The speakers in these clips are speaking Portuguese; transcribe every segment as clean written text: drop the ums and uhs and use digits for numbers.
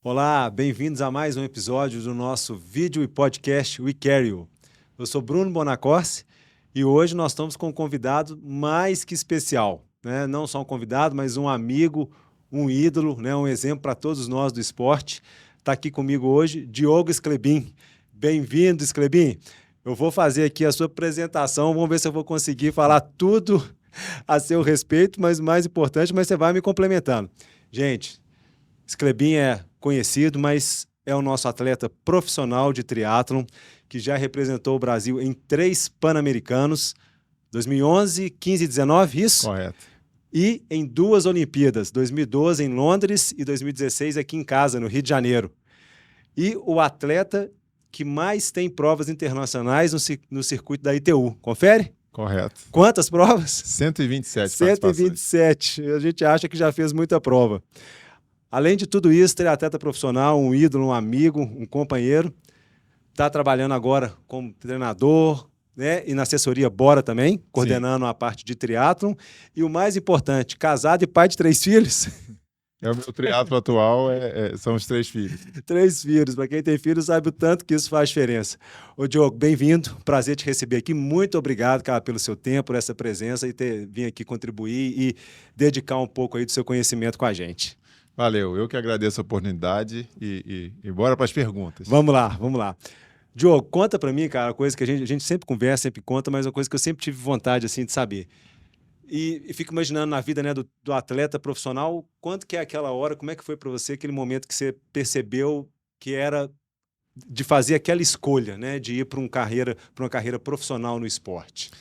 Olá, bem-vindos a mais um episódio do nosso vídeo e podcast We Carry You. Eu sou Bruno Bonacorsi e hoje nós estamos com um convidado mais que especial, né? Não só um convidado, mas um amigo, um ídolo, né? Um exemplo para todos nós do esporte. Está aqui comigo hoje Diogo Sclebin. Bem-vindo, Sclebin. Eu vou fazer aqui a sua apresentação, vamos ver se eu vou conseguir falar tudo a seu respeito, mas mais importante, mas você vai me complementando. Gente, Sclebin é conhecido, mas é o nosso atleta profissional de triatlon, que já representou o Brasil em 3 Pan-Americanos, 2011, 15 e 19, isso? Correto. E em 2 Olimpíadas, 2012 em Londres e 2016 aqui em casa, no Rio de Janeiro. E o atleta que mais tem provas internacionais no circuito da ITU. Confere? Correto. Quantas provas? 127 127. A gente acha que já fez muita prova. Além de tudo isso, triatleta profissional, um ídolo, um amigo, um companheiro. Está trabalhando agora como treinador, né? E na assessoria Bora também, coordenando a parte de triatlon. E o mais importante, casado e pai de 3 filhos. É o meu triatlo atual, são os 3 filhos. 3 filhos. Para quem tem filho sabe o tanto que isso faz diferença. Ô Diogo, bem-vindo. Prazer te receber aqui. Muito obrigado, cara, pelo seu tempo, por essa presença e ter vindo aqui contribuir e dedicar um pouco aí do seu conhecimento com a gente. Valeu, eu que agradeço a oportunidade e bora para as perguntas. Vamos lá, vamos lá. Diogo, conta para mim, cara, uma coisa que a gente sempre conversa, sempre conta, mas uma coisa que eu sempre tive vontade assim de saber. E fico imaginando na vida, né, do atleta profissional, quanto que é aquela hora, como é que foi para você aquele momento que você percebeu que era de fazer aquela escolha, né, de ir para uma carreira profissional no esporte?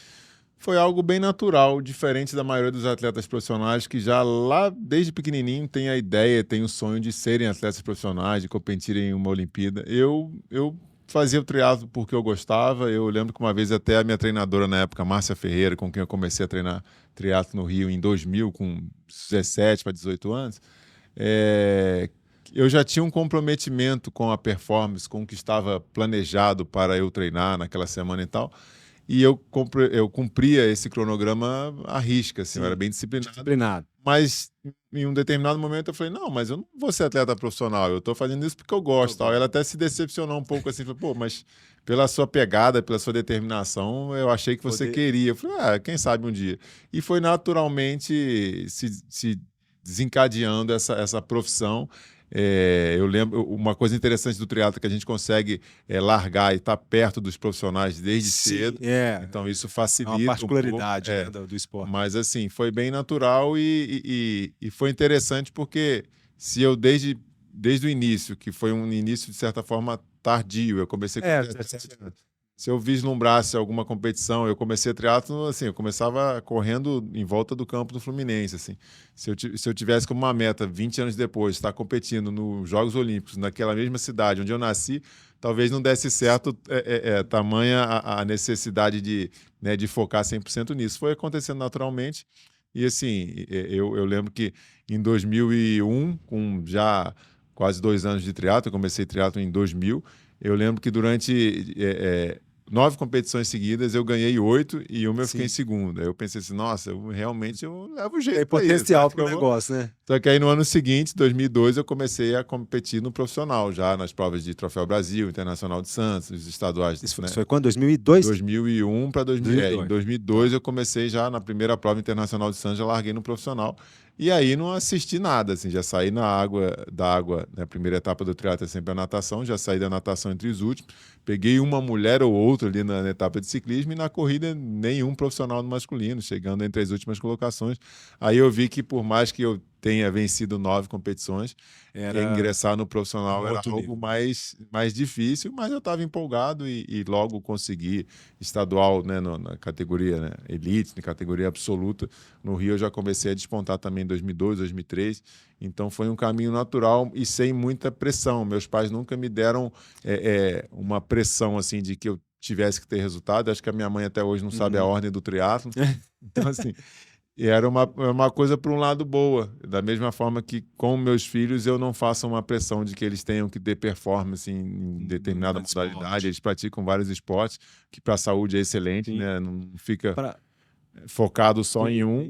Foi algo bem natural, diferente da maioria dos atletas profissionais que já lá desde pequenininho tem a ideia, tem o sonho de serem atletas profissionais, de competirem em uma Olimpíada. Eu fazia o triatlo porque eu gostava. Eu lembro que uma vez até a minha treinadora na época, Márcia Ferreira, com quem eu comecei a treinar triatlo no Rio em 2000, com 17 para 18 anos, eu já tinha um comprometimento com a performance, com o que estava planejado para eu treinar naquela semana e tal. E eu cumpria esse cronograma à risca, assim, eu era bem disciplinado. Mas em um determinado momento eu falei, não, mas eu não vou ser atleta profissional, eu estou fazendo isso porque eu gosto. Tal. Ela até se decepcionou um pouco, assim, falou, pô, mas pela sua pegada, pela sua determinação, eu achei que você queria. Eu falei, quem sabe um dia. E foi naturalmente se desencadeando essa profissão. Eu lembro, uma coisa interessante do triatlo é que a gente consegue largar e estar perto dos profissionais desde cedo. Então isso facilita uma particularidade um pouco, né, do esporte. Mas assim, foi bem natural e foi interessante porque se eu desde o início, que foi um início de certa forma tardio, eu comecei com 17 anos. Se eu vislumbrasse alguma competição, eu comecei triatlo, assim, eu começava correndo em volta do campo do Fluminense, assim. Se eu tivesse como uma meta, 20 anos depois, estar competindo nos Jogos Olímpicos, naquela mesma cidade onde eu nasci, talvez não desse certo tamanha a necessidade de focar 100% nisso. Foi acontecendo naturalmente e, assim, eu lembro que em 2001, com já quase 2 anos de triatlo, eu comecei triatlo em 2000, eu lembro que durante 9 competições seguidas, eu ganhei 8 e uma eu fiquei em segunda. Eu pensei assim, nossa, eu levo jeito. Tem potencial para o negócio, né? Só que aí no ano seguinte, 2002, eu comecei a competir no profissional, já nas provas de Troféu Brasil, Internacional de Santos, os estaduais. Isso foi quando? 2002? 2001 para 2002. Em 2002 eu comecei já na primeira prova internacional de Santos, já larguei no profissional. E aí não assisti nada, assim, já saí da água, na primeira etapa do triatlo é sempre a natação, já saí da natação entre os últimos, peguei uma mulher ou outra ali na etapa de ciclismo e na corrida nenhum profissional no masculino, chegando entre as últimas colocações. Aí eu vi que por mais que eu tenha vencido 9 competições, ingressar no profissional era algo mais difícil, mas eu estava empolgado e logo consegui estadual, né, na categoria, né, elite, na categoria absoluta. No Rio eu já comecei a despontar também em 2002, 2003, então foi um caminho natural e sem muita pressão. Meus pais nunca me deram uma pressão assim de que eu tivesse que ter resultado. Acho que a minha mãe até hoje não sabe a ordem do triatlo. Então, assim, e era uma coisa por um lado boa, da mesma forma que com meus filhos eu não faço uma pressão de que eles tenham que ter performance em determinada modalidade. Eles praticam vários esportes, que para a saúde é excelente, né? Não fica focado só em um.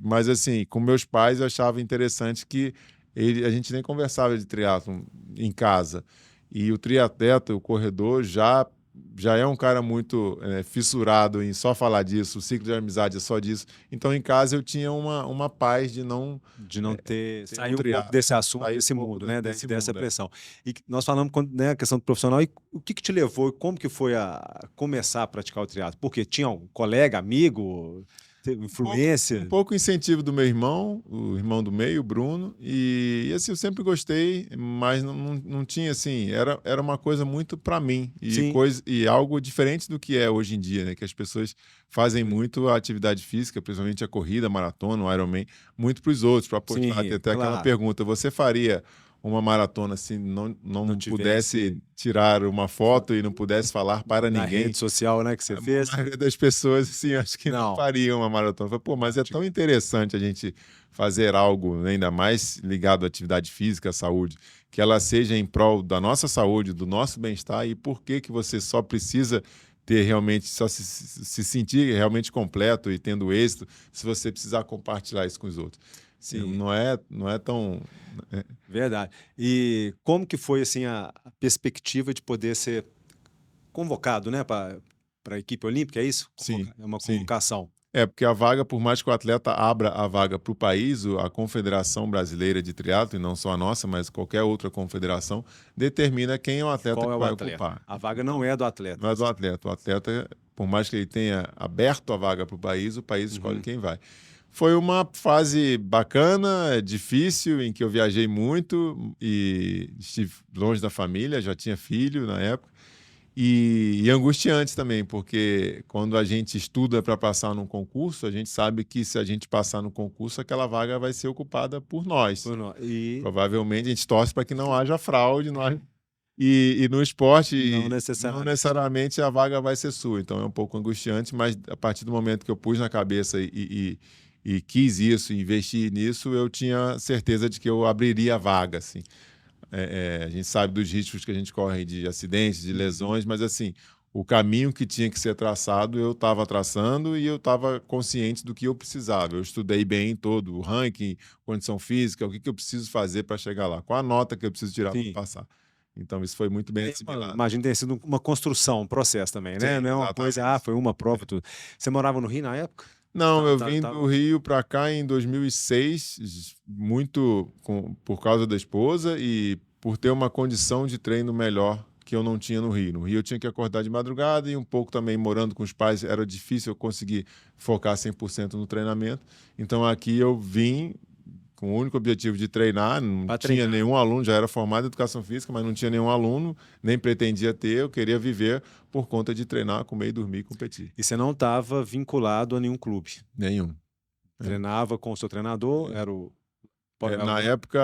Mas assim, com meus pais eu achava interessante que a gente nem conversava de triatlon em casa. E o triatleta, o corredor, já é um cara muito fissurado em só falar disso, o ciclo de amizade é só disso. Então, em casa, eu tinha uma paz de não ter... Sair um pouco desse assunto, desse mundo, né? Dessa pressão. E nós falamos, né, a questão do profissional. E o que te levou e como que foi a começar a praticar o triatlo? Porque tinha um colega, amigo... influência? Um pouco incentivo do meu irmão, o irmão do meio, o Bruno, e assim, eu sempre gostei, mas não tinha assim, era uma coisa muito para mim, e algo diferente do que é hoje em dia, né? Que as pessoas fazem muito a atividade física, principalmente a corrida, a maratona, o Ironman, muito para os outros, para apostar. Tem até aquela pergunta, você faria uma maratona se não pudesse tirar uma foto e não pudesse falar para ninguém? Na rede social, né, que você fez? A maioria das pessoas, assim, acho que não fariam uma maratona. Falei, pô, mas é tão interessante a gente fazer algo, né, ainda mais ligado à atividade física, à saúde, que ela seja em prol da nossa saúde, do nosso bem-estar, e por que você só precisa ter realmente, só se sentir realmente completo e tendo êxito, se você precisar compartilhar isso com os outros. Sim. Não é tão... Verdade. E como que foi assim, a perspectiva de poder ser convocado, né, para a equipe olímpica, é isso? Sim. É uma convocação. Porque a vaga, por mais que o atleta abra a vaga para o país, a Confederação Brasileira de Triatlo, e não só a nossa, mas qualquer outra confederação, determina quem é o atleta que vai ocupar. A vaga não é do atleta. Não é do atleta. O atleta, por mais que ele tenha aberto a vaga para o país escolhe quem vai. Foi uma fase bacana, difícil, em que eu viajei muito e estive longe da família, já tinha filho na época, e angustiante também, porque quando a gente estuda para passar num concurso, a gente sabe que se a gente passar no concurso, aquela vaga vai ser ocupada por nós. Provavelmente a gente torce para que não haja fraude, E no esporte, não necessariamente a vaga vai ser sua. Então é um pouco angustiante, mas a partir do momento que eu pus na cabeça e quis isso, investi nisso, eu tinha certeza de que eu abriria a vaga, assim. A gente sabe dos riscos que a gente corre de acidentes, de lesões, mas assim, o caminho que tinha que ser traçado, eu estava traçando e eu estava consciente do que eu precisava. Eu estudei bem todo o ranking, condição física, o que eu preciso fazer para chegar lá, qual a nota que eu preciso tirar para passar. Então, isso foi muito bem assimilado. Imagino que tenha sido uma construção, um processo também, né? Sim, não é uma coisa, foi uma prova, tudo. Você morava no Rio na época? Não, eu vim do Rio para cá em 2006, muito por causa da esposa e por ter uma condição de treino melhor que eu não tinha no Rio. No Rio eu tinha que acordar de madrugada e um pouco também morando com os pais, era difícil eu conseguir focar 100% no treinamento. Então aqui eu vim com o único objetivo de treinar, não tinha nenhum aluno, já era formado em educação física, mas não tinha nenhum aluno, nem pretendia ter, eu queria viver por conta de treinar, comer e dormir e competir. E você não estava vinculado a nenhum clube? Nenhum. Treinava com o seu treinador, era o... Na época,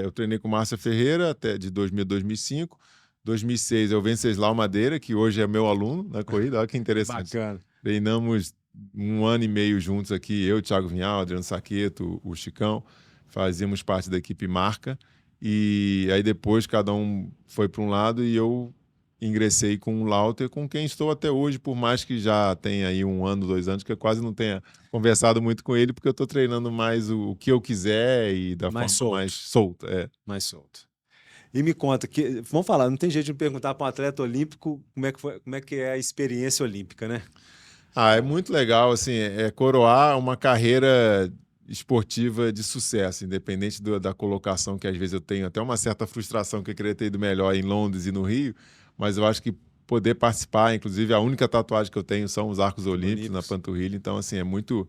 eu treinei com Márcia Ferreira, até de 2000 a 2005. 2006 eu Venceslau Madeira, que hoje é meu aluno na corrida, olha que interessante. Bacana. Treinamos 1 ano e meio juntos aqui, eu, Thiago Vinhal, Adriano Saqueto, o Chicão, fazíamos parte da equipe Marca, e aí depois cada um foi para um lado e eu ingressei com o Lauter, com quem estou até hoje, por mais que já tenha aí 1 ano, 2 anos, que eu quase não tenha conversado muito com ele, porque eu estou treinando mais o que eu quiser e da forma mais solta. Mais solto. E me conta, vamos falar, não tem jeito de perguntar para um atleta olímpico como é que é a experiência olímpica, né? É muito legal, assim, coroar uma carreira esportiva de sucesso, independente da colocação que às vezes eu tenho, até uma certa frustração que eu queria ter ido melhor em Londres e no Rio, mas eu acho que poder participar, inclusive a única tatuagem que eu tenho são os arcos olímpicos na panturrilha, então assim, é muito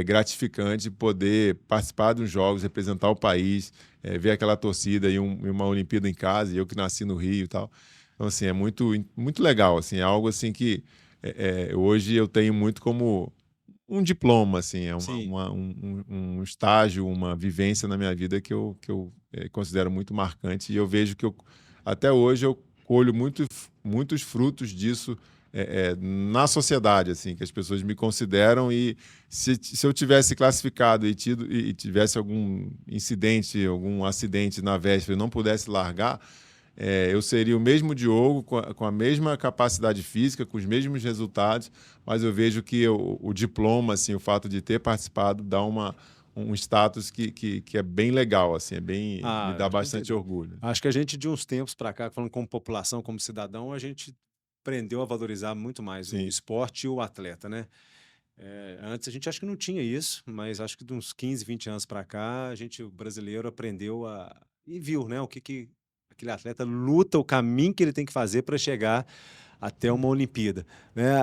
gratificante poder participar dos jogos, representar o país, ver aquela torcida e uma Olimpíada em casa, e eu que nasci no Rio e tal. Então assim, é muito, muito legal, assim, é algo assim que hoje eu tenho muito como um diploma, assim, um estágio, uma vivência na minha vida que eu considero muito marcante, e eu vejo que até hoje eu colho muitos frutos disso na sociedade, assim, que as pessoas me consideram, e se eu tivesse classificado e tivesse algum incidente, algum acidente na véspera e não pudesse largar, eu seria o mesmo Diogo, com a mesma capacidade física, com os mesmos resultados, mas eu vejo que o diploma, assim, o fato de ter participado, dá um status que é bem legal, assim, me dá bastante orgulho. Acho que a gente, de uns tempos para cá, falando como população, como cidadão, a gente aprendeu a valorizar muito mais o esporte e o atleta, né? Antes a gente acha que não tinha isso, mas acho que de uns 15, 20 anos para cá, o brasileiro aprendeu e viu, né, o que aquele atleta luta, o caminho que ele tem que fazer para chegar até uma Olimpíada, né?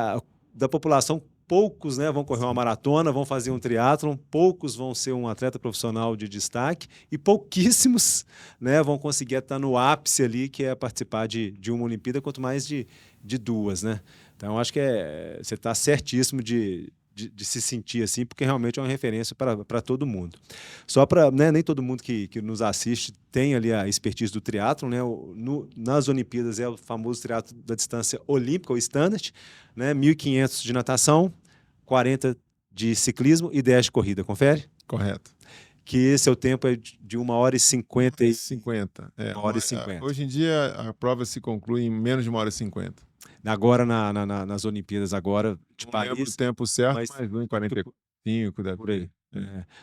Da população, poucos, né, vão correr uma maratona, vão fazer um triatlon, poucos vão ser um atleta profissional de destaque e pouquíssimos, né, vão conseguir estar no ápice ali, que é participar de uma Olimpíada, quanto mais de duas, né? Então, acho que você está certíssimo de se sentir assim, porque realmente é uma referência para todo mundo. Só para, né, nem todo mundo que nos assiste tem ali a expertise do triatlon, né? Nas Olimpíadas é o famoso triatlon da distância olímpica, ou standard, né? 1.500 de natação, 40 de ciclismo e 10 de corrida, confere? Correto. Que seu tempo é de 1h50 e... 50. 1h50. Hoje em dia, a prova se conclui em menos de 1h50. Agora, nas Olimpíadas, agora, de Paris... Não lembro o tempo certo, mas 1h45, deve por aí.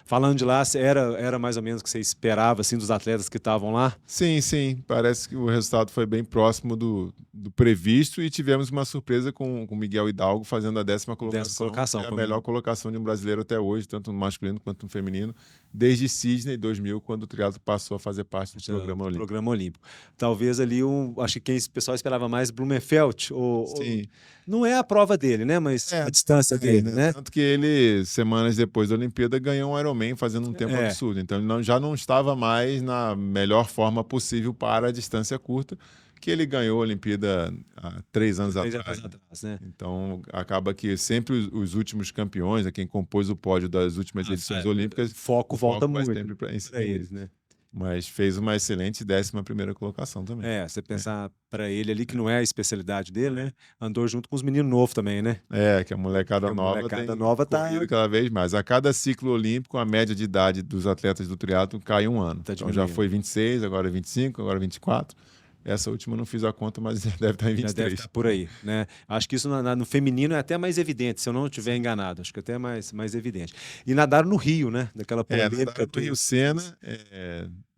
Falando de lá, era mais ou menos o que você esperava, assim, dos atletas que estavam lá? Sim. Parece que o resultado foi bem próximo do previsto e tivemos uma surpresa com o Miguel Hidalgo fazendo a 10ª colocação. É a melhor colocação de um brasileiro até hoje, tanto no masculino quanto no feminino, desde Sydney 2000, quando o triatlo passou a fazer parte do programa olímpico. Talvez ali, acho que o pessoal esperava mais Blumenfeld. Sim. Não é a prova dele, né? Mas a distância dele, né? Tanto que ele, semanas depois da Olimpíada, ganhou um Ironman fazendo um tempo absurdo. Então ele já não estava mais na melhor forma possível para a distância curta, que ele ganhou a Olimpíada há 3 anos atrás. Né? Então acaba que sempre os últimos campeões, quem compôs o pódio das últimas edições olímpicas, o foco volta muito sempre para eles, né? Mas fez uma excelente 11ª colocação também. Você pensar para ele ali, que não é a especialidade dele, né? Andou junto com os meninos novos também, né? Que a molecada nova tá corrido cada vez mais. A cada ciclo olímpico, a média de idade dos atletas do triatlo cai 1 ano. Então já foi 26, agora 25, agora 24. Essa última eu não fiz a conta, mas deve estar em 23. Já deve estar por aí, né? Acho que isso no feminino é até mais evidente, se eu não estiver enganado. Acho que até mais evidente. E nadaram no Rio, né? Daquela polêmica. No Rio Sena.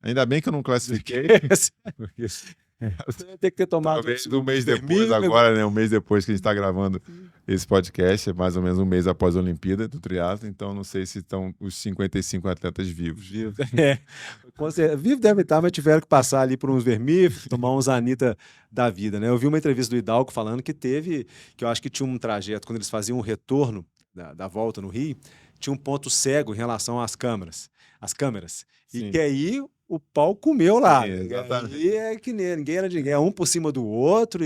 Ainda bem que eu não classifiquei. Você vai ter que ter tomado... Talvez um mês depois, agora, né? Um mês depois que a gente está gravando esse podcast, é mais ou menos um mês após a Olimpíada do triatlo, então não sei se estão os 55 atletas vivos. Vivos devem estar, mas tiveram que passar ali por uns vermífugos, tomar uns Anitta da vida, né? Eu vi uma entrevista do Hidalgo falando que eu acho que tinha um trajeto, quando eles faziam um retorno da volta no Rio, tinha um ponto cego em relação às câmeras. E que aí o pau comeu lá. Exatamente. E é que ninguém era de ninguém, um por cima do outro.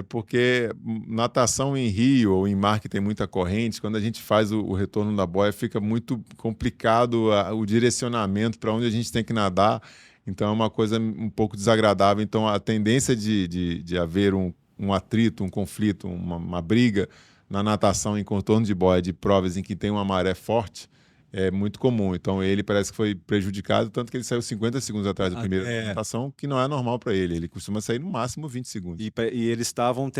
Porque natação em rio ou em mar que tem muita corrente, quando a gente faz o retorno da boia, fica muito complicado o direcionamento para onde a gente tem que nadar. Então é uma coisa um pouco desagradável. Então a tendência de haver um atrito, um conflito, uma briga na natação em contorno de boia de provas em que tem uma maré forte, é muito comum. Então ele parece que foi prejudicado, tanto que ele saiu 50 segundos atrás da primeira natação, que não é normal para ele. Ele costuma sair no máximo 20 segundos. E eles estavam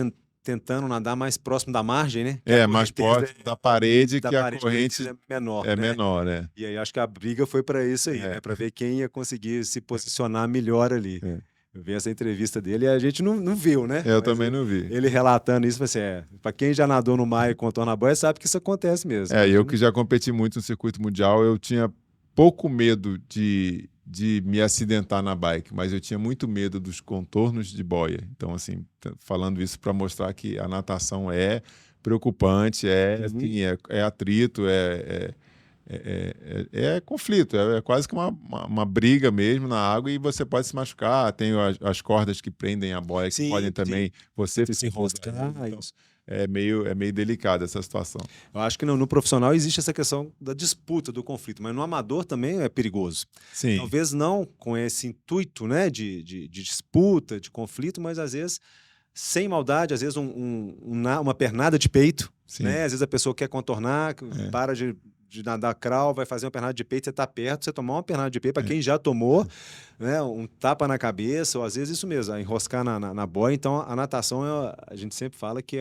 tentando nadar mais próximo da margem, né? Mais próximo da parede, que a corrente é menor. Menor, né? E aí acho que a briga foi para isso aí, né? Para ver quem ia conseguir se posicionar melhor ali. Eu vi essa entrevista dele e a gente não viu, né? Eu também não vi. Ele relatando isso, para quem já nadou no mar e contorna a boia, sabe que isso acontece mesmo. Eu que já competi muito no circuito mundial, eu tinha pouco medo de me acidentar na bike, mas eu tinha muito medo dos contornos de boia. Então, assim, falando isso para mostrar que a natação é preocupante, é atrito, é conflito, é quase que uma briga mesmo na água e você pode se machucar. Tem as cordas que prendem a boia que podem também você se enroscar. Então, é meio delicada essa situação. Eu acho que no profissional existe essa questão da disputa, do conflito, mas no amador também é perigoso. Sim. Talvez não com esse intuito, né, de disputa, de conflito, mas às vezes sem maldade, às vezes uma pernada de peito, né? Às vezes a pessoa quer contornar, para de nadar crawl, vai fazer uma pernada de peito, você está perto, você tomar uma pernada de peito, para quem já tomou, né, um tapa na cabeça, ou às vezes isso mesmo, enroscar na boia. Então a natação, a gente sempre fala que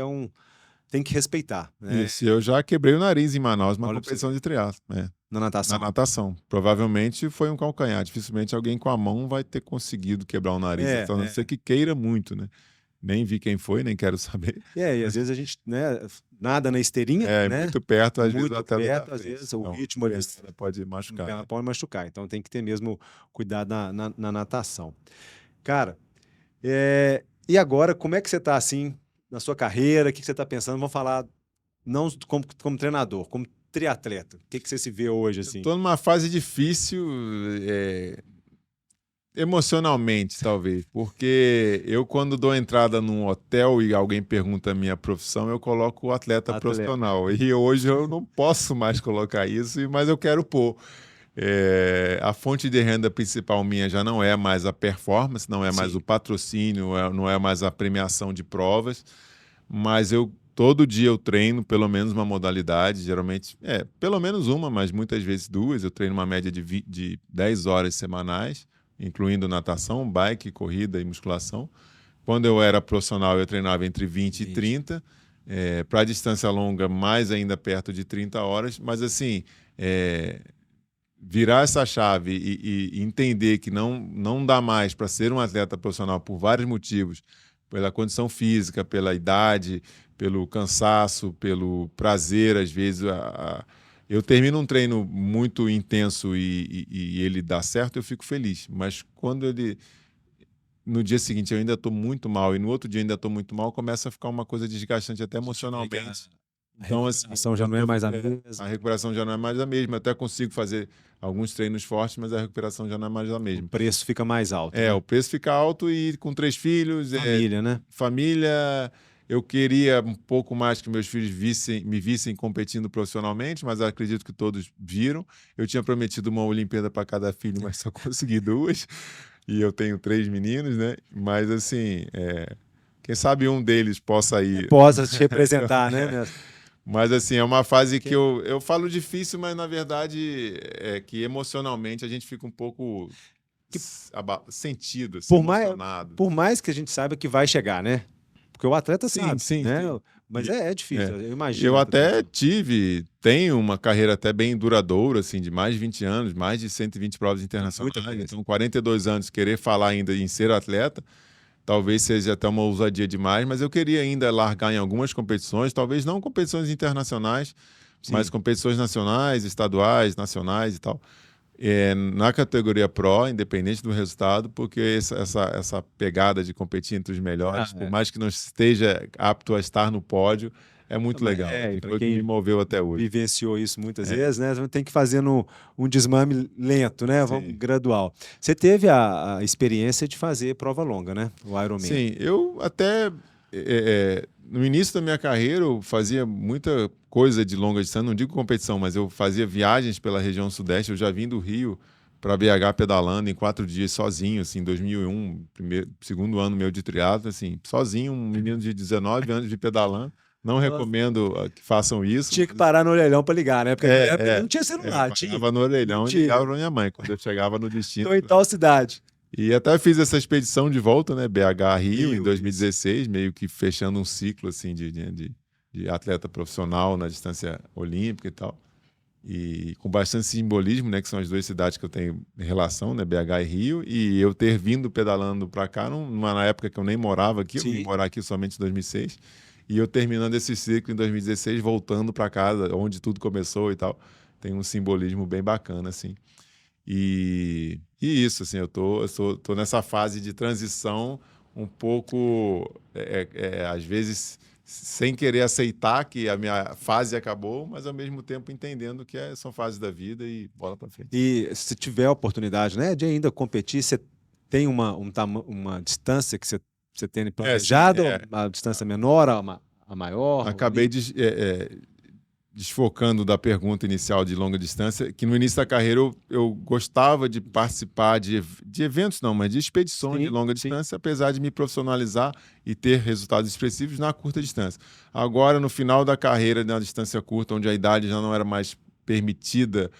tem que respeitar. Né? Isso, eu já quebrei o nariz em Manaus, uma competição de triatlo. na natação? Na natação. Provavelmente foi um calcanhar. Dificilmente alguém com a mão vai ter conseguido quebrar o nariz. A não ser que queira muito, né? Nem vi quem foi, nem quero saber. E às vezes a gente, né, nada na esteirinha, né? Muito perto, às muito vezes até perto, às vezes o ritmo ali pode machucar. Ela pode machucar, então tem que ter mesmo cuidado na natação. Cara, e agora, como é que você está assim na sua carreira? O que você está pensando? Vamos falar não como treinador, como triatleta. O que você se vê hoje assim? Estou numa fase difícil, emocionalmente, talvez, porque eu, quando dou entrada num hotel e alguém pergunta a minha profissão, eu coloco o atleta profissional. E hoje eu não posso mais colocar isso, mas eu quero pôr. A fonte de renda principal minha já não é mais a performance, não é mais o patrocínio, não é mais a premiação de provas, mas todo dia eu treino pelo menos uma modalidade, geralmente pelo menos uma, mas muitas vezes duas. Eu treino uma média de 10 horas semanais, incluindo natação, bike, corrida e musculação. Quando eu era profissional, eu treinava entre 20 e 30. Para distância longa, mais ainda perto de 30 horas. Mas, assim, virar essa chave e entender que não dá mais para ser um atleta profissional por vários motivos, pela condição física, pela idade, pelo cansaço, pelo prazer, às vezes... Eu termino um treino muito intenso e ele dá certo, eu fico feliz. Mas quando no dia seguinte eu ainda estou muito mal e no outro dia ainda estou muito mal, começa a ficar uma coisa desgastante até emocionalmente. Então, a recuperação já não é mais a mesma. A recuperação já não é mais a mesma. Eu até consigo fazer alguns treinos fortes, mas a recuperação já não é mais a mesma. O preço fica mais alto. Né? O preço fica alto e com 3 filhos... Família, né? Família... Eu queria um pouco mais que meus filhos me vissem competindo profissionalmente, mas acredito que todos viram. Eu tinha prometido uma Olimpíada para cada filho, mas só consegui 2. E eu tenho 3 meninos, né? Mas, assim, quem sabe um deles possa ir... Possa te representar, né? Mas, assim, é uma fase que eu falo difícil, mas, na verdade, que emocionalmente a gente fica um pouco sentido, assim, emocionado. Por mais que a gente saiba que vai chegar, né? Porque o atleta sabe, né? Sim. Mas é difícil, eu imagino. Eu até tenho uma carreira até bem duradoura, assim, de mais de 20 anos, mais de 120 provas internacionais. Então, 42 anos, querer falar ainda em ser atleta, talvez seja até uma ousadia demais, mas eu queria ainda largar em algumas competições, talvez não competições internacionais, mas competições nacionais, estaduais, nacionais e tal. Na categoria Pro, independente do resultado, porque essa pegada de competir entre os melhores, por mais que não esteja apto a estar no pódio, é muito legal. Foi o que me moveu até hoje. Vivenciou isso muitas vezes, né? Tem que fazer um desmame lento, né? Vamos gradual. Você teve a experiência de fazer prova longa, né? O Ironman. Sim, eu até... no início da minha carreira, eu fazia muita coisa de longa distância, não digo competição, mas eu fazia viagens pela região sudeste. Eu já vim do Rio para BH pedalando em 4 dias sozinho, assim, em 2001, segundo ano meu de triatlo, assim, sozinho, um menino de 19 anos de pedalando. Não recomendo que façam isso. Tinha que parar no orelhão para ligar, né? Porque não tinha celular. Parava no orelhão e ligava para minha mãe quando eu chegava no destino. Estou em tal cidade. E até fiz essa expedição de volta, né? BH-Rio, em 2016, meio que fechando um ciclo assim, de atleta profissional na distância olímpica e tal. E com bastante simbolismo, né? Que são as 2 cidades que eu tenho relação, né? BH e Rio. E eu ter vindo pedalando para cá, na época que eu nem morava aqui, eu vim morar aqui somente em 2006. E eu terminando esse ciclo em 2016, voltando para casa, onde tudo começou e tal. Tem um simbolismo bem bacana, assim. E isso, assim, eu tô nessa fase de transição um pouco, às vezes, sem querer aceitar que a minha fase acabou, mas ao mesmo tempo entendendo que são fases da vida e bola para frente. E se tiver a oportunidade, né, de ainda competir, você tem uma distância que você tem planejado, uma distância menor, a maior? Acabei desfocando da pergunta inicial de longa distância, que no início da carreira eu gostava de participar de eventos, não, mas de expedições de longa distância, apesar de me profissionalizar e ter resultados expressivos na curta distância. Agora, no final da carreira, na distância curta, onde a idade já não era mais permitida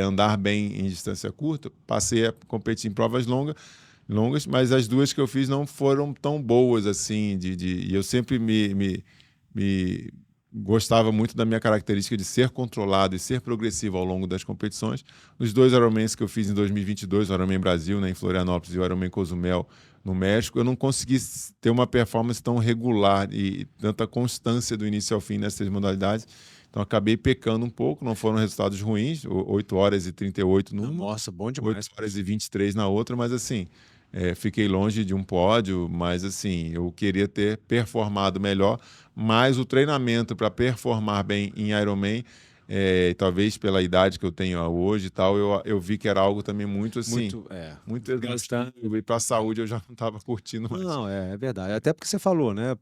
andar bem em distância curta, passei a competir em provas longas, mas as 2 que eu fiz não foram tão boas assim, e eu sempre me gostava muito da minha característica de ser controlado e ser progressivo ao longo das competições. Nos 2 Ironmans que eu fiz em 2022, o Ironman Brasil, né, em Florianópolis, e o Ironman Cozumel, no México, eu não consegui ter uma performance tão regular e tanta constância do início ao fim nessas modalidades. Então, acabei pecando um pouco, não foram resultados ruins, 8 horas e 38 numa. Nossa, bom demais. 8 horas e 23 na outra, mas assim, fiquei longe de um pódio, mas assim, eu queria ter performado melhor, mas o treinamento para performar bem em Ironman, talvez pela idade que eu tenho hoje e tal, eu vi que era algo também muito assim, muito exaustivo, e para a saúde eu já não estava curtindo mais. Não, é verdade. Até porque você falou, né?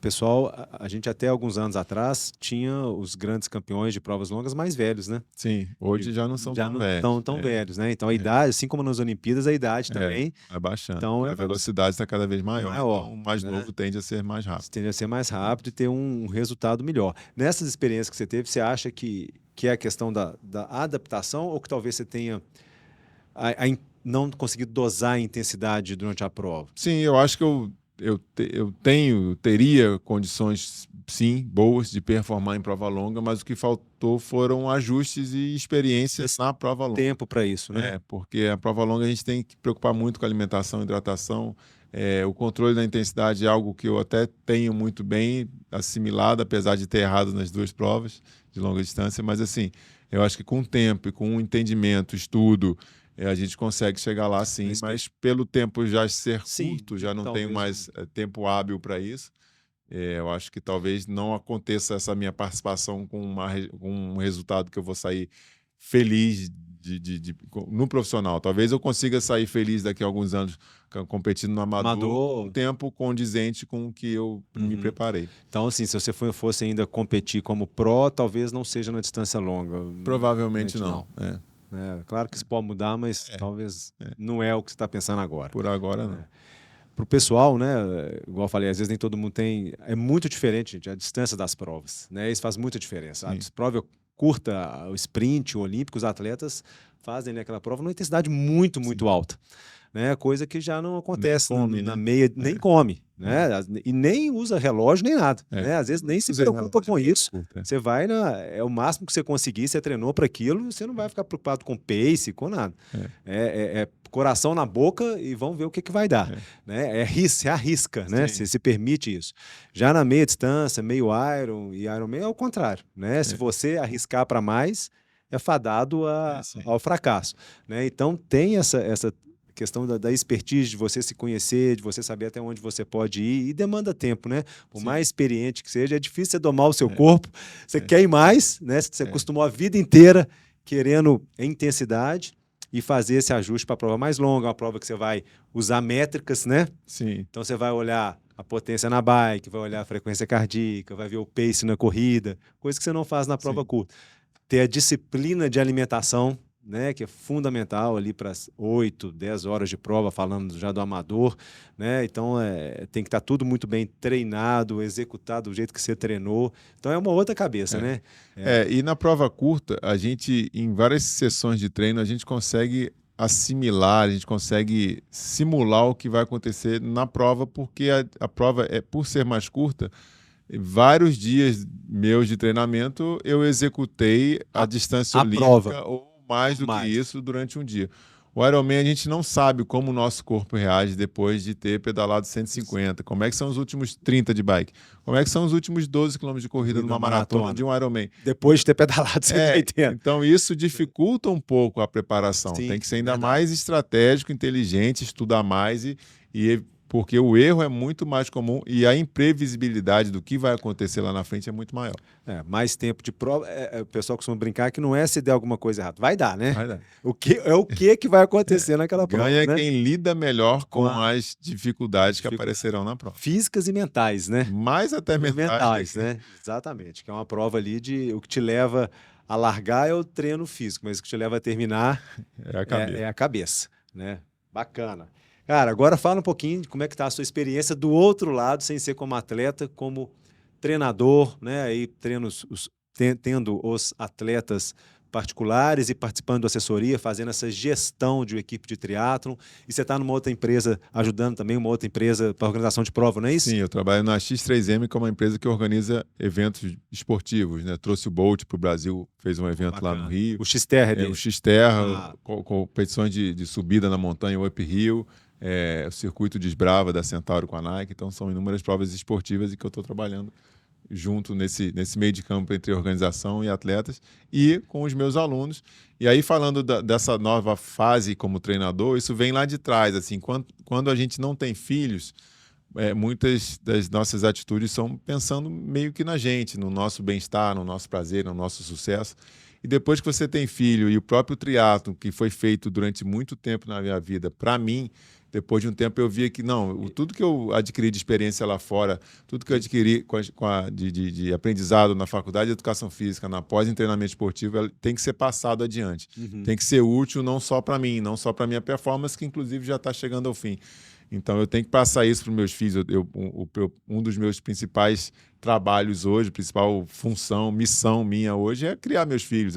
Pessoal, a gente até alguns anos atrás tinha os grandes campeões de provas longas mais velhos, né? Sim, hoje já não são tão velhos. Tão velhos, né? Então a idade, assim como nas Olimpíadas, a idade também vai baixando. Então, a velocidade está cada vez maior. Então, o mais novo tende a ser mais rápido. Tende a ser mais rápido e ter um resultado melhor. Nessas experiências que você teve, você acha que é a questão da adaptação ou que talvez você tenha não conseguido dosar a intensidade durante a prova? Sim, eu acho que eu teria condições, sim, boas de performar em prova longa, mas o que faltou foram ajustes e experiências na prova longa. Tempo para isso, né? Porque a prova longa a gente tem que preocupar muito com a alimentação, hidratação. O controle da intensidade é algo que eu até tenho muito bem assimilado, apesar de ter errado nas 2 provas de longa distância, mas assim, eu acho que com o tempo e com o entendimento, estudo, a gente consegue chegar lá sim, mas pelo tempo já ser curto, já não tenho mais tempo hábil para isso. Eu acho que talvez não aconteça essa minha participação com um resultado que eu vou sair feliz no profissional. Talvez eu consiga sair feliz daqui a alguns anos competindo no amador, um tempo condizente com o que eu me preparei. Então, assim, se você fosse ainda competir como pró, talvez não seja na distância longa. Provavelmente não. Claro que isso pode mudar, mas talvez não é o que você está pensando agora. Por agora, não. Para o pessoal, né, igual eu falei, às vezes nem todo mundo tem... É muito diferente, gente, a distância das provas. Né? Isso faz muita diferença. A prova curta, o sprint, o olímpico, os atletas fazem aquela prova numa intensidade muito, muito alta. Né? Coisa que já não acontece na meia, nem come, né? E nem usa relógio nem nada, né? Às vezes nem se preocupa com isso. Você vai é o máximo que você conseguir, você treinou para aquilo, você não vai ficar preocupado com pace, com nada. Coração na boca e vamos ver o que vai dar, né? Você arrisca, né? Você se permite isso. Já na meia distância, meio Iron e Ironman é o contrário, né? Se você arriscar para mais, é fadado ao fracasso, né? Então tem essa questão da expertise, de você se conhecer, de você saber até onde você pode ir, e demanda tempo, né? Por mais experiente que seja, é difícil você domar o seu corpo, você quer ir mais, né? Você acostumou a vida inteira querendo intensidade e fazer esse ajuste para a prova mais longa, uma prova que você vai usar métricas, né? Sim. Então você vai olhar a potência na bike, vai olhar a frequência cardíaca, vai ver o pace na corrida, coisa que você não faz na prova curta. Ter a disciplina de alimentação, né, que é fundamental ali para 8, 10 horas de prova, falando já do amador, né? Então tem que estar tudo muito bem treinado, executado do jeito que você treinou. Então é uma outra cabeça, né? E na prova curta, a gente, em várias sessões de treino, a gente consegue assimilar, a gente consegue simular o que vai acontecer na prova, porque a prova, por ser mais curta, vários dias meus de treinamento eu executei a distância olímpica prova. Ou mais do que isso durante um dia. O Ironman, a gente não sabe como o nosso corpo reage depois de ter pedalado 150. Como é que são os últimos 30 de bike? Como é que são os últimos 12 quilômetros de corrida numa maratona de um Ironman? Depois de ter pedalado 180. Então, isso dificulta um pouco a preparação. Tem que ser ainda mais estratégico, inteligente, estudar mais porque o erro é muito mais comum e a imprevisibilidade do que vai acontecer lá na frente é muito maior. Mais tempo de prova. O pessoal costuma brincar que não é se der alguma coisa errada. Vai dar, né? Vai dar. O que vai acontecer naquela prova. Ganha, né? Quem lida melhor com as dificuldades que aparecerão na prova. Físicas e mentais, né? Mais até mentais. Né? Exatamente. Que é uma prova ali o que te leva a largar é o treino físico, mas o que te leva a terminar é a cabeça. Né? Bacana. Cara, agora fala um pouquinho de como é que está a sua experiência do outro lado, sem ser como atleta, como treinador, né? Aí tendo os atletas particulares e participando da assessoria, fazendo essa gestão de uma equipe de triatlon. E você está numa outra empresa, ajudando também uma outra empresa para organização de prova, não é isso? Sim, eu trabalho na X3M, que é uma empresa que organiza eventos esportivos, né? Trouxe o Bolt para o Brasil, fez um evento lá no Rio. O Xterra o Xterra, competições de subida na montanha, o uphill, o circuito de Esbrava da Centauro com a Nike. Então, são inúmeras provas esportivas e que eu estou trabalhando junto nesse meio de campo entre organização e atletas e com os meus alunos. E aí, falando dessa nova fase como treinador, isso vem lá de trás. Assim, quando a gente não tem filhos, muitas das nossas atitudes são pensando meio que na gente, no nosso bem-estar, no nosso prazer, no nosso sucesso. E depois que você tem filho e o próprio triatlon, que foi feito durante muito tempo na minha vida, para mim, depois de um tempo eu via que tudo que eu adquiri de experiência lá fora, tudo que eu adquiri de aprendizado na faculdade de educação física, na pós em treinamento esportivo, tem que ser passado adiante. Tem que ser útil não só para mim, não só para minha performance, que inclusive já está chegando ao fim. Então eu tenho que passar isso para os meus filhos. Um dos meus principais trabalhos hoje, principal função, missão minha hoje é criar meus filhos,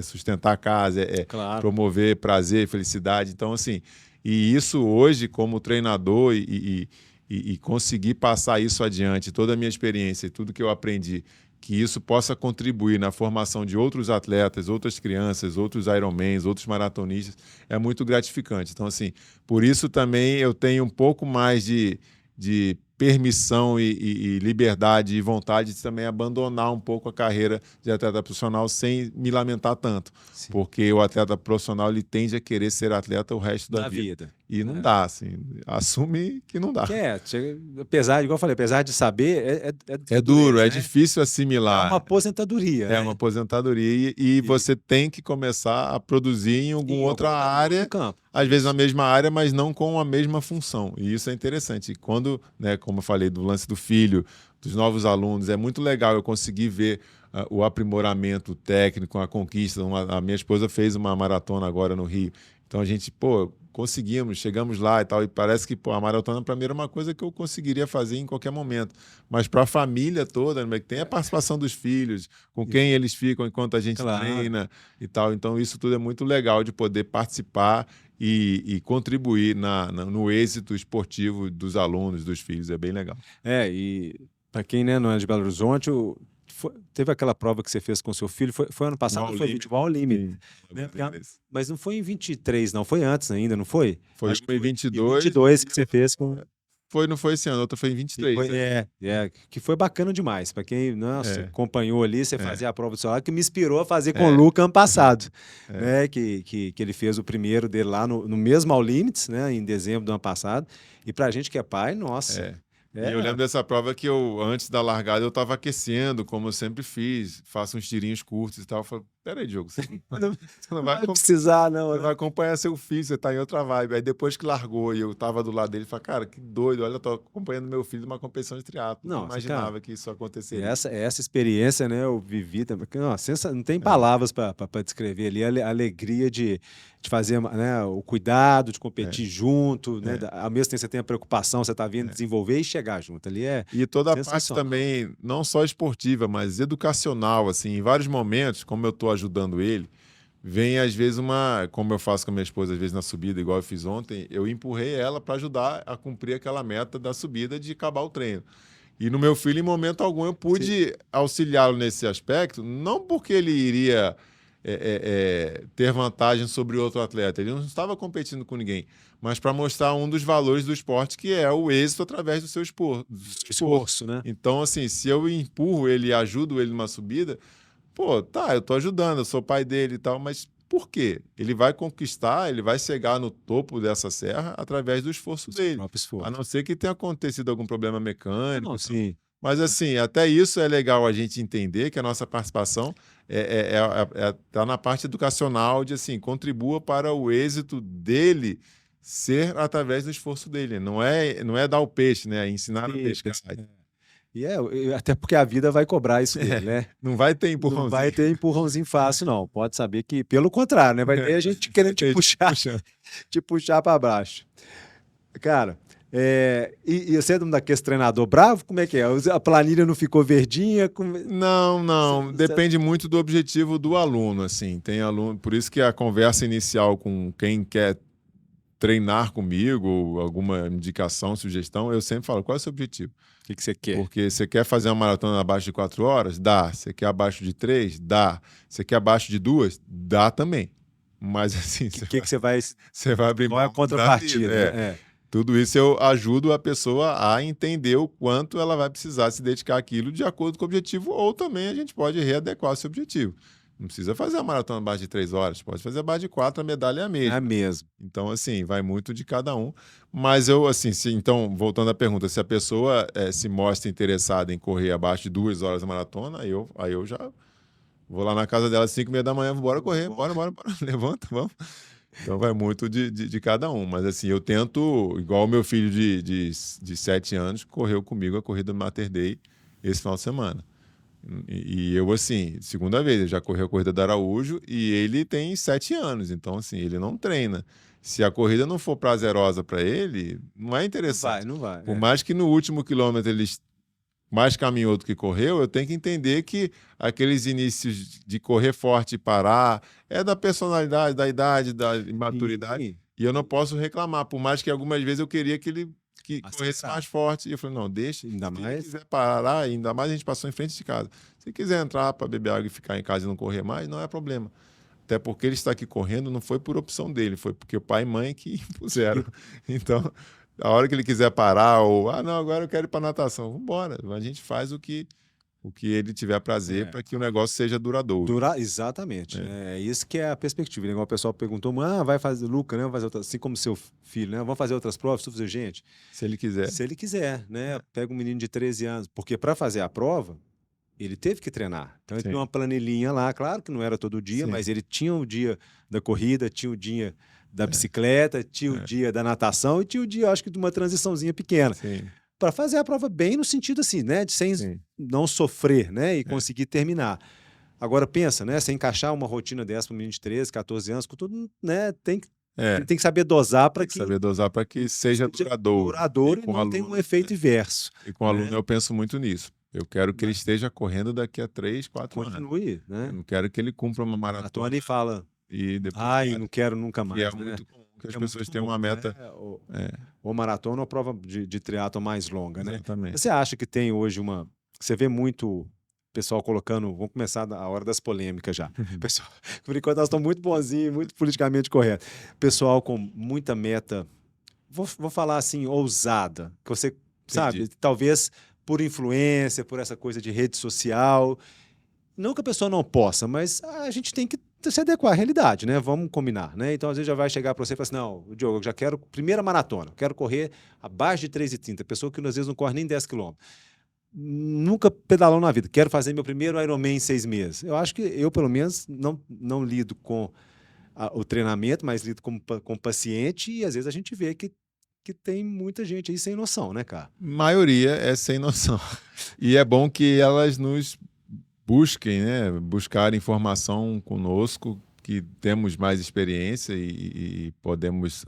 sustentar a casa, claro, promover prazer, felicidade. Então, assim, e isso hoje, como treinador e conseguir passar isso adiante, toda a minha experiência e tudo que eu aprendi, que isso possa contribuir na formação de outros atletas, outras crianças, outros Ironmans, outros maratonistas, é muito gratificante. Então, assim, por isso também eu tenho um pouco mais de permissão e liberdade e vontade de também abandonar um pouco a carreira de atleta profissional sem me lamentar tanto. Sim. Porque o atleta profissional ele tende a querer ser atleta o resto da vida. E não dá, assim. Assume que não dá. Apesar, igual eu falei, apesar de saber, é duro, né? É difícil assimilar. É uma aposentadoria. É uma aposentadoria e você tem que começar a produzir em alguma outra área, às vezes na mesma área, mas não com a mesma função. E isso é interessante. E quando, né, como eu falei, do lance do filho, dos novos alunos, é muito legal eu conseguir ver o aprimoramento técnico, a conquista. A minha esposa fez uma maratona agora no Rio. Então a gente, conseguimos, chegamos lá e tal, e parece que a maratona para mim era uma coisa que eu conseguiria fazer em qualquer momento, mas para a família toda, né, tem a participação dos filhos, com quem eles ficam enquanto a gente treina e tal, então isso tudo é muito legal de poder participar e contribuir no êxito esportivo dos alunos, dos filhos, é bem legal. E para quem não é de Belo Horizonte, teve aquela prova que você fez com seu filho, foi ano passado, foi o All Limit. Né? Mas não foi em 23, não, foi antes ainda, não foi? Foi em 22. 22 que você fez com... Não foi esse ano, outra foi em 23. Que foi bacana demais. Para quem acompanhou ali, você fazia a prova do seu lado, que me inspirou a fazer com o Luca ano passado. Né? Que ele fez o primeiro dele lá no mesmo All Limits, né? Em dezembro do ano passado. E pra gente que é pai, nossa... E eu lembro dessa prova que antes da largada, eu estava aquecendo, como eu sempre fiz, faço uns tirinhos curtos e tal. Eu falei, peraí, Diogo, você não vai precisar, não. Você vai acompanhar seu filho, você tá em outra vibe. Aí depois que largou e eu tava do lado dele, falei, cara, que doido, olha, eu tô acompanhando meu filho numa competição de triatlo. Não imaginava que isso aconteceria. Essa experiência, né, eu vivi também. Não tem palavras para descrever ali a alegria de fazer, né, o cuidado, de competir junto, né? Ao mesmo tempo você tem a preocupação, você tá vindo desenvolver e chegar junto. Ali E toda a parte também, não só esportiva, mas educacional, assim, em vários momentos, como eu tô ajudando ele, vem às vezes como eu faço com a minha esposa, às vezes na subida, igual eu fiz ontem, eu empurrei ela para ajudar a cumprir aquela meta da subida de acabar o treino. E no meu filho, em momento algum, eu pude auxiliá-lo nesse aspecto, não porque ele iria ter vantagem sobre outro atleta, ele não estava competindo com ninguém, mas para mostrar um dos valores do esporte, que é o êxito através do seu esforço, né? Então, assim, se eu empurro ele e ajudo ele numa subida, eu tô ajudando, eu sou pai dele e tal, mas por quê? Ele vai conquistar, ele vai chegar no topo dessa serra através do esforço dele. A não ser que tenha acontecido algum problema mecânico. Não, sim. Mas, assim, até isso é legal a gente entender que a nossa participação tá na parte educacional de, assim, contribua para o êxito dele ser através do esforço dele. Não é dar o peixe, né? É ensinar a pescar. E até porque a vida vai cobrar isso dele, né? Não vai ter empurrãozinho. Não vai ter empurrãozinho fácil, não. Pode saber que, pelo contrário, né? Vai ter a gente querendo te puxar para baixo. Cara, E você é daquele treinador bravo? Como é que é? A planilha não ficou verdinha? Não. Depende muito do objetivo do aluno, assim. Tem aluno, por isso que a conversa inicial com quem quer treinar comigo, alguma indicação, sugestão, eu sempre falo, qual é o seu objetivo? O que você quer? Porque você quer fazer uma maratona abaixo de 4 horas? Dá. Você quer abaixo de 3? Dá. Você quer abaixo de 2? Dá também. Mas assim... Você vai... Você vai abrir qual é a contrapartida? Tudo isso eu ajudo a pessoa a entender o quanto ela vai precisar se dedicar àquilo de acordo com o objetivo, ou também a gente pode readequar esse objetivo. Não precisa fazer a maratona abaixo de 3 horas, pode fazer abaixo de 4, a medalha é a mesma. É mesmo. Então, assim, vai muito de cada um. Mas eu, assim, então, voltando à pergunta, se a pessoa se mostra interessada em correr abaixo de 2 horas a maratona, aí eu já vou lá na casa dela às 5h30 da manhã, bora correr, bora, levanta, vamos. Então vai muito de cada um. Mas assim, eu tento, igual o meu filho de 7 anos, correu comigo a corrida do Mater Dei esse final de semana. E eu, assim, segunda vez, ele já correu a corrida do Araújo e ele tem 7 anos. Então, assim, ele não treina. Se a corrida não for prazerosa para ele, não é interessante. Não vai. Por mais que no último quilômetro ele mais caminhou do que correu, eu tenho que entender que aqueles inícios de correr forte e parar é da personalidade, da idade, da imaturidade. E eu não posso reclamar, por mais que algumas vezes eu queria que ele corresse mais forte. E eu falei, não, deixa. Ainda se mais... ele quiser parar, ainda mais a gente passou em frente de casa. Se quiser entrar para beber água e ficar em casa e não correr mais, não é problema. Até porque ele está aqui correndo não foi por opção dele, foi porque o pai e mãe que impuseram. Então... a hora que ele quiser parar, ou, não, agora eu quero ir para natação, vamos embora. A gente faz o que ele tiver prazer para que o negócio seja duradouro. Exatamente. É isso que é a perspectiva. Igual o pessoal perguntou, vai fazer, Luca, né? Vai fazer outras, assim como seu filho, né? Vamos fazer outras provas? Tu fazer, gente. Se ele quiser. Se ele quiser, né? Pega um menino de 13 anos, porque para fazer a prova, ele teve que treinar. Então ele tinha uma planilhinha lá, claro que não era todo dia, mas ele tinha o dia da corrida, tinha o dia da bicicleta, tinha o dia da natação e tinha o dia, acho que, de uma transiçãozinha pequena. Para fazer a prova bem no sentido assim, né? De sem não sofrer, né? E conseguir terminar. Agora pensa, né? Você encaixar uma rotina dessa para um menino de 13, 14 anos, com tudo, né? Tem que saber dosar para que... saber dosar para que seja duradouro. Duradouro e não tenha um efeito inverso. E com o aluno eu penso muito nisso. Eu quero que ele esteja correndo daqui a 3, 4 anos. Continue, né? Eu não quero que ele cumpra uma maratona. E fala... e depois não quero nunca mais. E é muito comum que as pessoas tenham uma meta... Ou maratona ou prova de triatlo mais longa, né? Exatamente. Você acha que tem hoje uma... Você vê muito pessoal colocando... Vamos começar a hora das polêmicas já. Pessoal, por enquanto nós estamos muito bonzinhos, muito politicamente correto. Pessoal com muita meta... Vou falar assim, ousada. Que você, sabe, talvez por influência, por essa coisa de rede social... Não que a pessoa não possa, mas a gente tem que se adequar à realidade, né? Vamos combinar, né? Então, às vezes, já vai chegar para você e falar assim, não, Diogo, eu já quero primeira maratona, quero correr abaixo de 3h30. Pessoa que, às vezes, não corre nem 10 quilômetros. Nunca pedalou na vida. Quero fazer meu primeiro Ironman em 6 meses. Eu acho que eu, pelo menos, não lido com o treinamento, mas lido com paciente e, às vezes, a gente vê que tem muita gente aí sem noção, né, cara? Maioria é sem noção. E é bom que elas nos... busquem, né? Buscar informação conosco, que temos mais experiência e podemos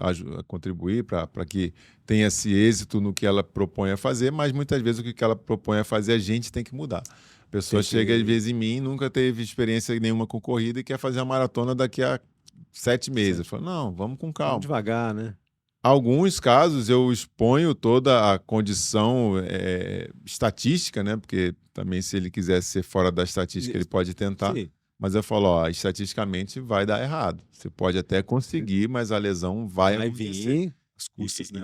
contribuir para que tenha esse êxito no que ela propõe a fazer, mas muitas vezes o que ela propõe a fazer a gente tem que mudar. A pessoa chega às vezes em mim, nunca teve experiência nenhuma com corrida e quer fazer a maratona daqui a 7 meses. Eu falo, não, vamos com calma. Vamos devagar, né? Alguns casos eu exponho toda a condição estatística, né? Porque também se ele quiser ser fora da estatística, ele pode tentar. Sim. Mas eu falo, estatisticamente vai dar errado. Você pode até conseguir, mas a lesão vai vir as custas, né?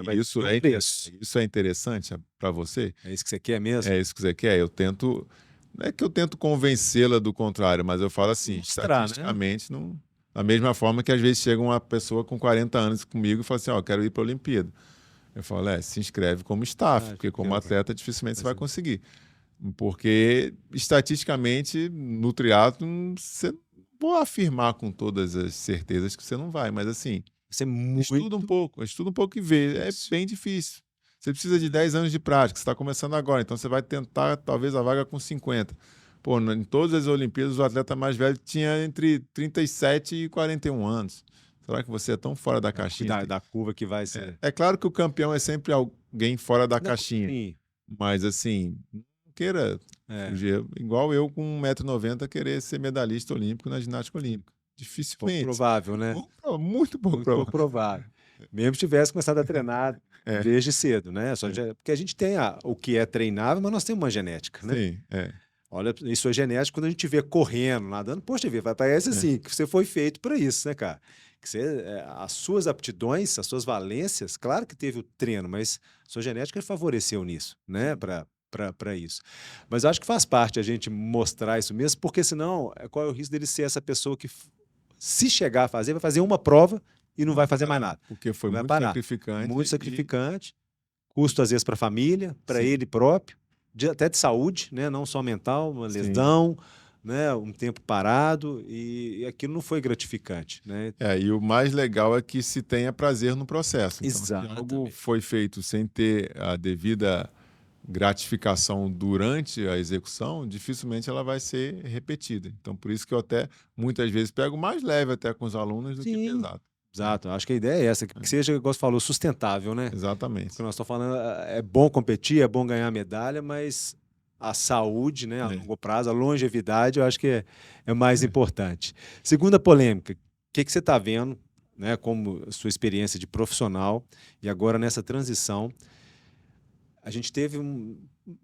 Isso é interessante para você? É isso que você quer mesmo? É isso que você quer? Eu tento... Não é que eu tento convencê-la do contrário, mas eu falo assim, estatisticamente não... Da mesma forma que às vezes chega uma pessoa com 40 anos comigo e fala assim, quero ir para a Olimpíada. Eu falo, se inscreve como staff, porque como atleta dificilmente você vai conseguir. Porque estatisticamente no triatlo você vou afirmar com todas as certezas que você não vai, mas assim, estuda um pouco e vê, é bem difícil. Você precisa de 10 anos de prática, você está começando agora, então você vai tentar talvez a vaga com 50. Pô, em todas as Olimpíadas, o atleta mais velho tinha entre 37 e 41 anos. Será que você é tão fora da caixinha? Da curva que vai ser. É claro que o campeão é sempre alguém fora da caixinha. Sim. Mas, assim, não queira igual eu com 1,90 m querer ser medalhista olímpico na ginástica olímpica. Dificilmente. Pouco provável, né? Muito pouco provável. Mesmo que tivesse começado a treinar desde cedo, né? Porque a gente tem o que é treinável, mas nós temos uma genética, né? Sim, Olha, isso é genética, quando a gente vê correndo, nadando, poxa vida, parece assim, que você foi feito para isso, né, cara? Que as suas aptidões, as suas valências, claro que teve o treino, mas sua genética favoreceu nisso, né, para isso. Mas eu acho que faz parte a gente mostrar isso mesmo, porque senão, qual é o risco dele ser essa pessoa que, se chegar a fazer, vai fazer uma prova e não vai fazer mais nada. Porque foi muito sacrificante. Muito sacrificante, custo às vezes para a família, para ele próprio, até de saúde, né? Não só mental, uma lesão, né? Um tempo parado, e aquilo não foi gratificante, né? E o mais legal é que se tenha prazer no processo. Então, exato. Se algo foi feito sem ter a devida gratificação durante a execução, dificilmente ela vai ser repetida. Então, por isso que eu até, muitas vezes, pego mais leve até com os alunos do que pesado. Exato, acho que a ideia é essa, que seja, igual você falou, sustentável, né? Exatamente. Porque nós estamos falando, é bom competir, é bom ganhar medalha, mas a saúde, né, a longo prazo, a longevidade, eu acho que é mais importante. Segunda polêmica, o que você está vendo, né, como sua experiência de profissional, e agora nessa transição, a gente teve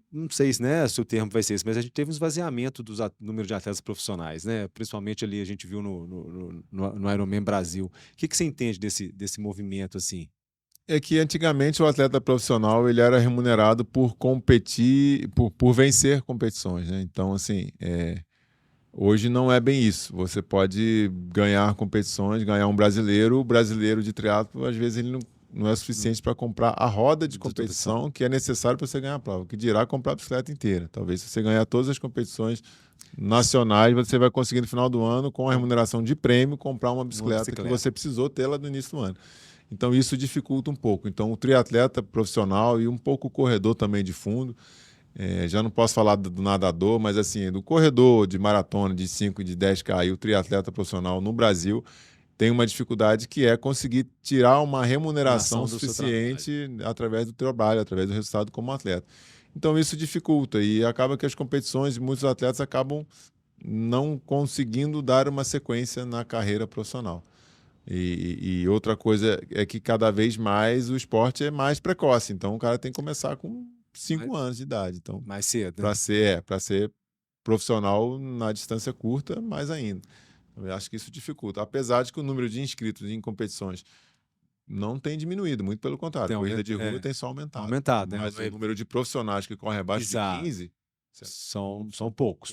não sei se o termo vai ser esse, mas a gente teve um esvaziamento do número de atletas profissionais, né? Principalmente ali a gente viu no Ironman Brasil. O que você entende desse movimento assim? É que antigamente o atleta profissional ele era remunerado por competir, por vencer competições, né? Então, assim, hoje não é bem isso. Você pode ganhar competições, ganhar um brasileiro. O brasileiro de triatlo, às vezes, ele não é suficiente para comprar a roda de competição que é necessário para você ganhar a prova, que dirá comprar a bicicleta inteira. Talvez se você ganhar todas as competições nacionais, você vai conseguir no final do ano, com a remuneração de prêmio, comprar uma bicicleta que você precisou tê-la no início do ano. Então isso dificulta um pouco. Então o triatleta profissional e um pouco o corredor também de fundo, já não posso falar do nadador, mas assim, do corredor de maratona, de 5 e de 10K e o triatleta profissional no Brasil, tem uma dificuldade que é conseguir tirar uma remuneração suficiente através do trabalho, através do resultado como atleta. Então isso dificulta e acaba que as competições e muitos atletas acabam não conseguindo dar uma sequência na carreira profissional. E outra coisa é que cada vez mais o esporte é mais precoce, então o cara tem que começar com 5 anos de idade. Então, mais cedo. Para ser profissional na distância curta, mais ainda. Eu acho que isso dificulta. Apesar de que o número de inscritos em competições não tem diminuído, muito pelo contrário. A corrida de rua tem só aumentado. Mas o número de profissionais que correm abaixo de 15 são poucos.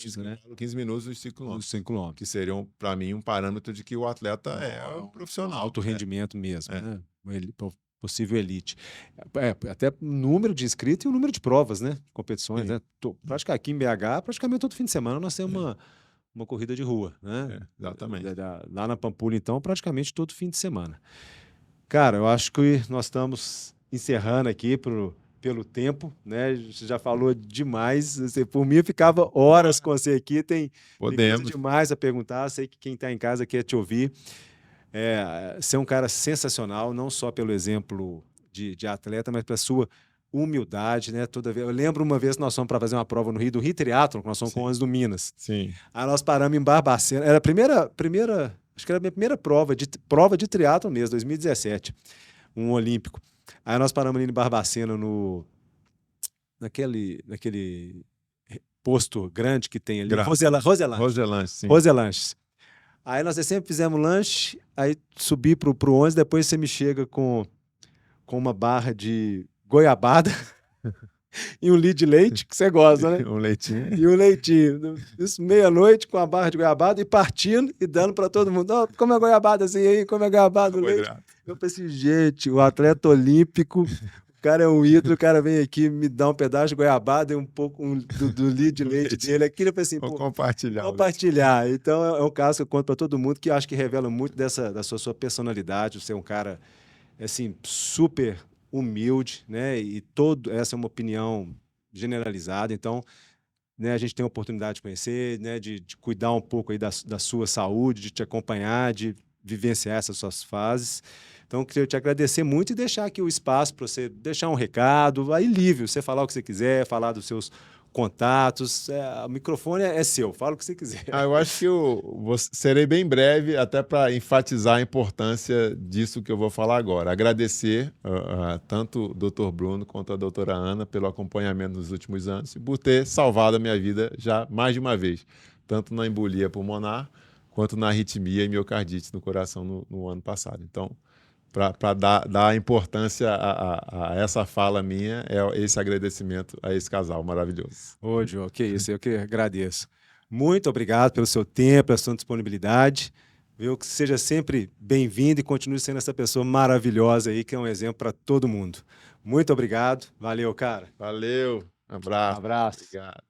15 minutos nos 5 km. 5 km. Que seriam, para mim, um parâmetro de que o atleta é um profissional. Alto rendimento mesmo, né? Possível elite. Até o número de inscritos e o número de provas, né? Competições, né? Praticamente aqui em BH, praticamente todo fim de semana nós temos uma corrida de rua, né? Exatamente. Lá na Pampulha, então, praticamente todo fim de semana. Cara, eu acho que nós estamos encerrando aqui pelo tempo, né? Você já falou demais. Por mim, eu ficava horas com você aqui. Tem coisa demais a perguntar. Sei que quem está em casa quer te ouvir. Você é um cara sensacional, não só pelo exemplo de atleta, mas pela sua humildade, né? Toda vez. Eu lembro uma vez que nós fomos para fazer uma prova no Rio, do Rio Triatlon, que nós fomos com 11 do Minas. Sim. Aí nós paramos em Barbacena. Era a primeira, acho que era a minha primeira prova de triatlon mesmo, 2017, um olímpico. Aí nós paramos ali em Barbacena, naquele posto grande que tem ali, Roselanches. Aí nós sempre fizemos lanche, aí subi pro 11, depois você me chega com uma barra de goiabada e um litro de leite, que você gosta, né? Um leitinho. E um leitinho. Isso meia-noite com a barra de goiabada e partindo e dando para todo mundo. Oh, come a goiabada assim aí, come a goiabada, o leite. Eu pensei, gente, o atleta olímpico, o cara é um ídolo, o cara vem aqui, me dá um pedaço de goiabada e um pouco do litro de leite dele. Aquilo eu pensei, vou compartilhar. Então é um caso que eu conto para todo mundo, que eu acho que revela muito da sua personalidade, você é um cara, assim, super humilde, né? E essa é uma opinião generalizada, então, né, a gente tem a oportunidade de conhecer, né, de cuidar um pouco aí da sua saúde, de te acompanhar, de vivenciar essas suas fases. Então, queria te agradecer muito e deixar aqui o espaço para você deixar um recado, aí livre, você falar o que você quiser, falar dos seus contatos, o microfone é seu, fala o que você quiser. Eu acho que serei bem breve, até para enfatizar a importância disso que eu vou falar agora. Agradecer tanto o Dr. Bruno quanto a doutora Ana pelo acompanhamento nos últimos anos e por ter salvado a minha vida já mais de uma vez, tanto na embolia pulmonar quanto na arritmia e miocardite no coração no ano passado. Então, para dar importância a essa fala minha, é esse agradecimento a esse casal maravilhoso. Ô, João, que isso, eu que agradeço. Muito obrigado pelo seu tempo, pela sua disponibilidade. Viu? Que seja sempre bem-vindo e continue sendo essa pessoa maravilhosa aí, que é um exemplo para todo mundo. Muito obrigado. Valeu, cara. Valeu. Um abraço. Um abraço. Obrigado.